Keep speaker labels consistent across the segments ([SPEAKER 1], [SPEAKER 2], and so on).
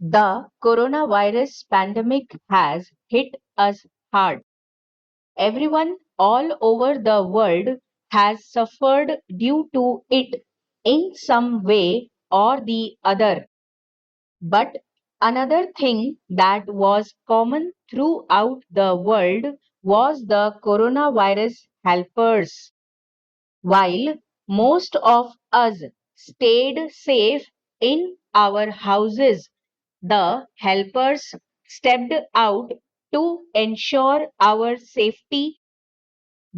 [SPEAKER 1] The coronavirus pandemic has hit us hard. Everyone all over the world has suffered due to it in some way or the other. But another thing that was common throughout the world was the coronavirus helpers. While most of us stayed safe in our houses, the helpers stepped out to ensure our safety,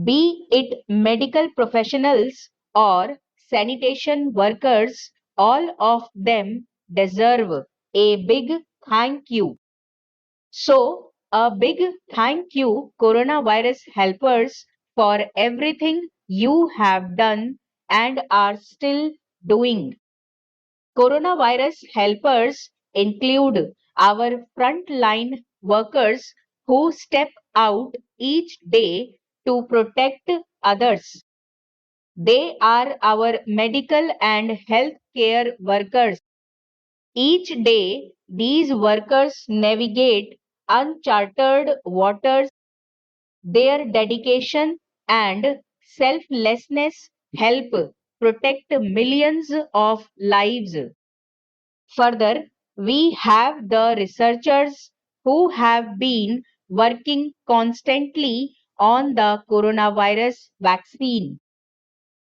[SPEAKER 1] be it medical professionals or sanitation workers, all of them deserve a big thank you. So, a big thank you, coronavirus helpers, for everything you have done and are still doing. Coronavirus helpers include our frontline workers who step out each day to protect others. They are our medical and healthcare workers. Each day, these workers navigate unchartered waters. Their dedication and selflessness help protect millions of lives. Further, we have the researchers who have been working constantly on the coronavirus vaccine.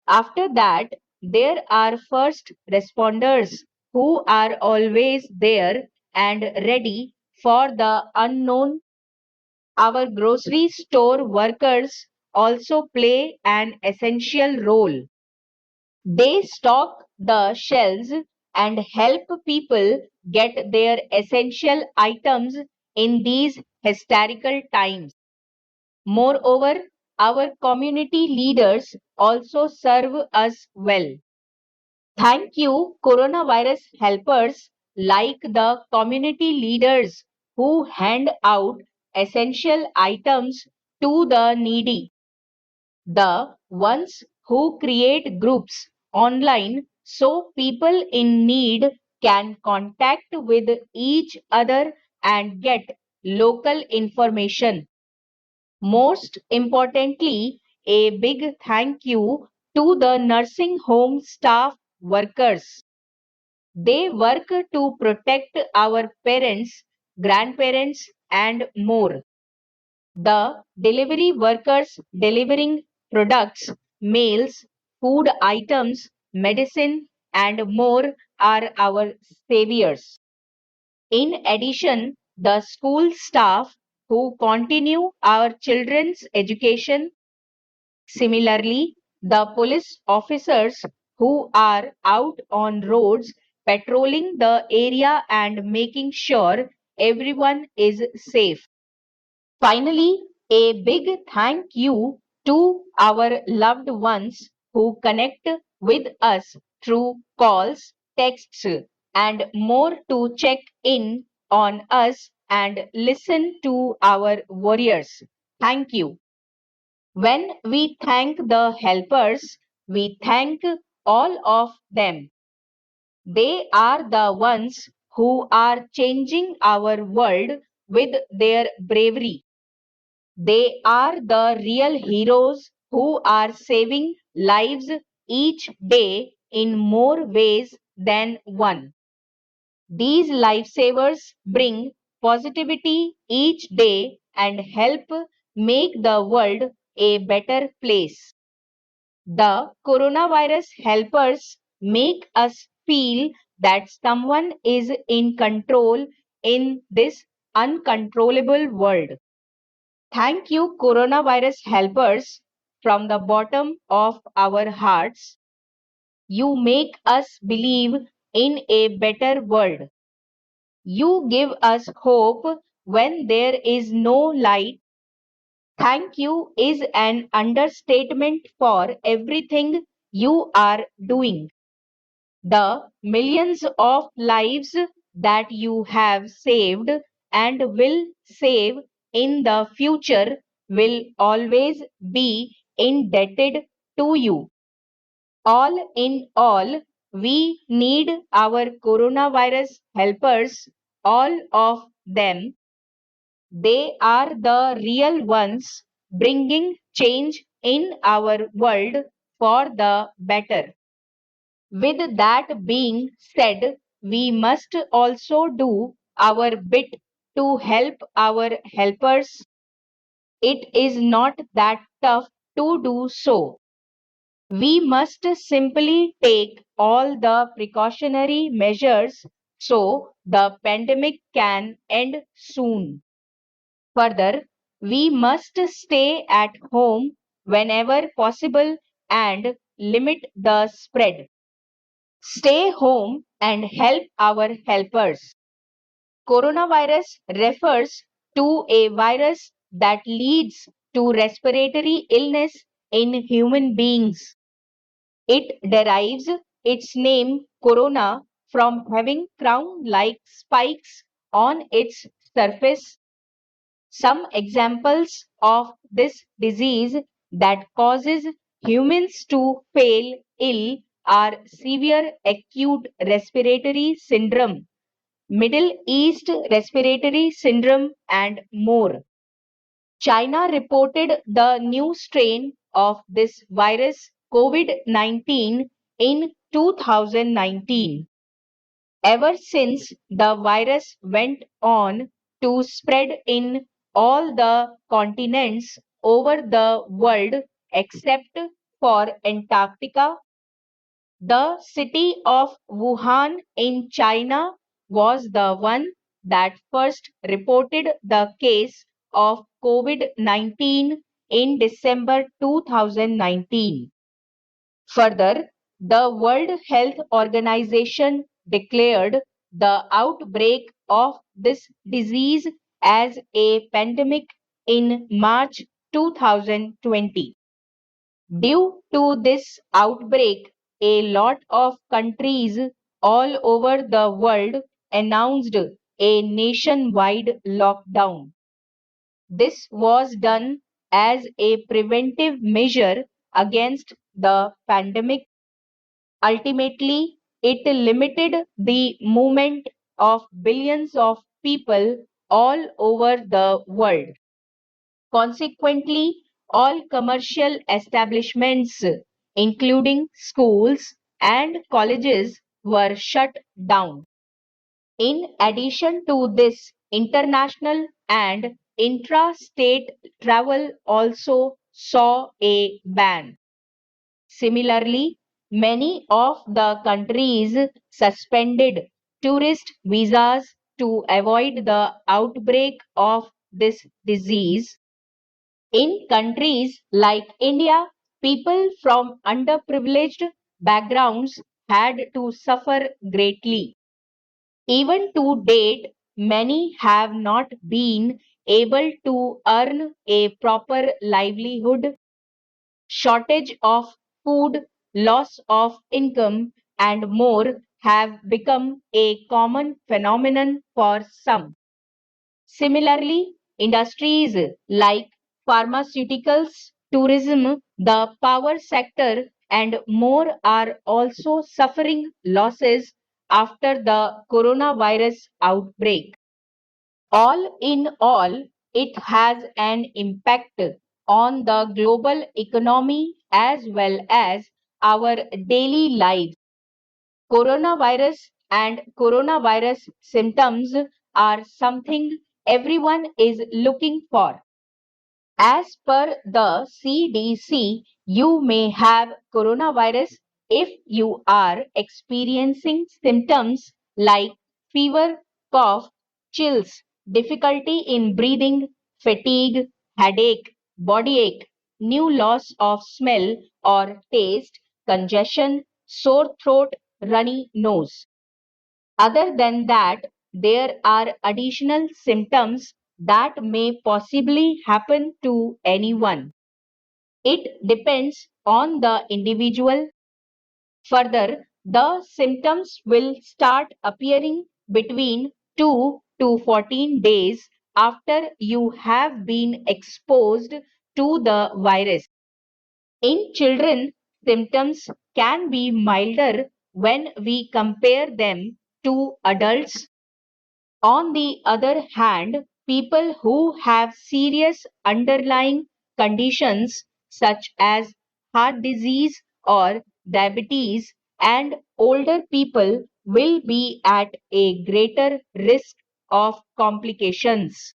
[SPEAKER 1] After that, there are first responders who are always there and ready for the unknown. Our grocery store workers also play an essential role. They stock the shelves and help people get their essential items in these hysterical times. Moreover, our community leaders also serve us well. Thank you, coronavirus helpers like the community leaders who hand out essential items to the needy. The ones who create groups online so people in need can contact with each other and get local information. Most importantly, a big thank you to the nursing home staff workers. They work to protect our parents, grandparents, and more. The delivery workers delivering products, mails, food items, medicine, and more are our saviors. In addition, the school staff who continue our children's education. Similarly, the police officers who are out on roads patrolling the area and making sure everyone is safe. Finally, a big thank you to our loved ones who connect with us through calls, texts, and more to check in on us and listen to our warriors. Thank you. When we thank the helpers, we thank all of them. They are the ones who are changing our world with their bravery. They are the real heroes who are saving lives each day in more ways than one. These lifesavers bring positivity each day and help make the world a better place. The coronavirus helpers make us feel that someone is in control in this uncontrollable world. Thank you, coronavirus helpers, from the bottom of our hearts. You make us believe in a better world. You give us hope when there is no light. Thank you is an understatement for everything you are doing. The millions of lives that you have saved and will save in the future will always be indebted to you. All in all, we need our coronavirus helpers all of them. They are the real ones bringing change in our world for the better. With that being said, we must also do our bit to help our helpers. It is not that tough to do so. We must simply take all the precautionary measures so the pandemic can end soon. Further, we must stay at home whenever possible and limit the spread. Stay home and help our helpers. Coronavirus refers to a virus that leads to respiratory illness in human beings. It derives its name corona from having crown-like spikes on its surface. Some examples of this disease that causes humans to fall ill are severe acute respiratory syndrome, Middle East respiratory syndrome, and more. China reported the new strain of this virus COVID-19 in 2019. Ever since, the virus went on to spread in all the continents over the world except for Antarctica. The city of Wuhan in China was the one that first reported the case of COVID-19 in December 2019. Further, the World Health Organization declared the outbreak of this disease as a pandemic in March 2020. Due to this outbreak, a lot of countries all over the world announced a nationwide lockdown. This was done as a preventive measure against the pandemic. Ultimately, it limited the movement of billions of people all over the world. Consequently, all commercial establishments, including schools and colleges, were shut down. In addition to this, international and intra-state travel also saw a ban. Similarly, many of the countries suspended tourist visas to avoid the outbreak of this disease. In countries like India, people from underprivileged backgrounds had to suffer greatly. Even to date, many have not been able to earn a proper livelihood. Shortage of food, loss of income, and more have become a common phenomenon for some. Similarly, industries like pharmaceuticals, tourism, the power sector, and more are also suffering losses after the coronavirus outbreak. All in all, it has an impact on the global economy as well as our daily lives. Coronavirus and coronavirus symptoms are something everyone is looking for. As per the CDC, you may have coronavirus if you are experiencing symptoms like fever, cough, chills, difficulty in breathing, fatigue, headache, body ache, new loss of smell or taste, congestion, sore throat, runny nose. Other than that, there are additional symptoms that may possibly happen to anyone. It depends on the individual. Further, the symptoms will start appearing between 2 to 14 days after you have been exposed to the virus. In children, symptoms can be milder when we compare them to adults. On the other hand, people who have serious underlying conditions such as heart disease or diabetes and older people will be at a greater risk of complications.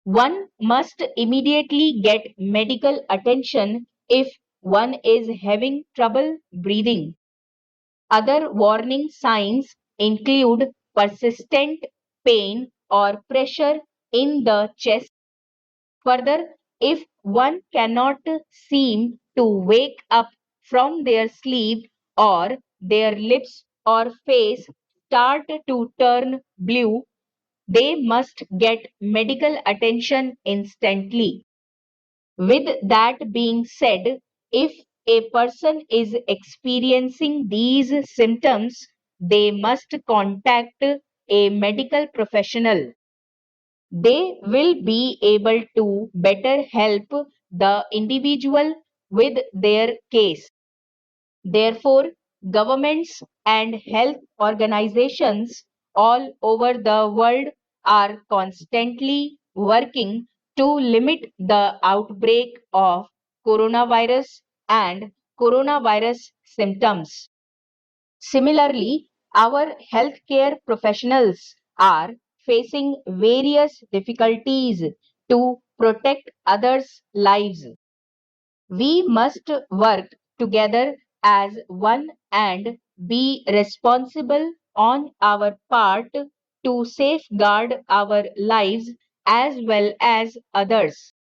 [SPEAKER 1] One must immediately get medical attention if one is having trouble breathing. Other warning signs include persistent pain or pressure in the chest. Further, if one cannot seem to wake up from their sleep or their lips or face start to turn blue, they must get medical attention instantly. With that being said, if a person is experiencing these symptoms, they must contact a medical professional. They will be able to better help the individual with their case. Therefore, governments and health organizations all over the world are constantly working to limit the outbreak of coronavirus and coronavirus symptoms. Similarly, our healthcare professionals are facing various difficulties to protect others' lives. We must work together as one and be responsible on our part to safeguard our lives as well as others.